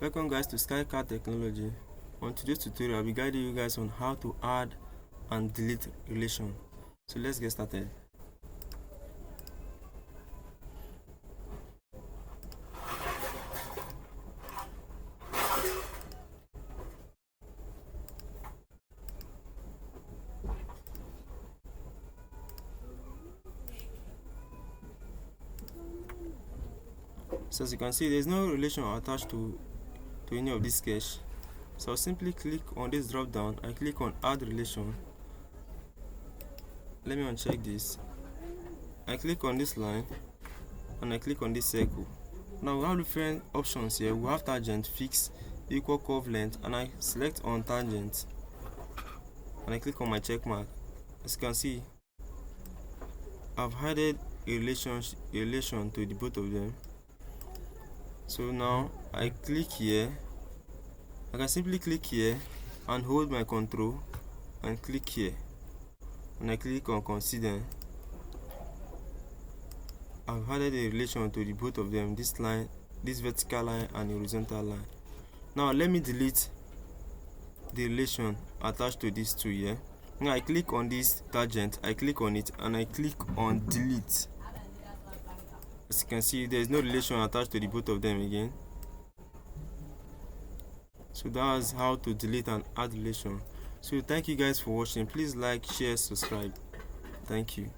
Welcome guys to SKY-CAD Technology. On today's tutorial, I'll be guiding you guys on how to add and delete relation. So let's get started. So as you can see, there's no relation attached to any of this sketch. So I'll simply click on this drop down. I click on add relation. Let me uncheck this. I click on this line and I click on this circle. Now we have different options here. We have tangent, fixed, equal, curve length, and I select on tangent and I click on my check mark. As you can see, I've added a relation to the both of them. So now I click here. I can simply click here and hold my control and click here, and I click on consider. I've added a relation to the both of them, this line, this vertical line and horizontal line. Now let me delete the relation attached to these two here. Now I click on this tangent, I click on it and I click on delete. As you can see, there is no relation attached to the both of them again. So that's how to delete and add relation. So thank you guys for watching. Please like, share, subscribe. Thank you.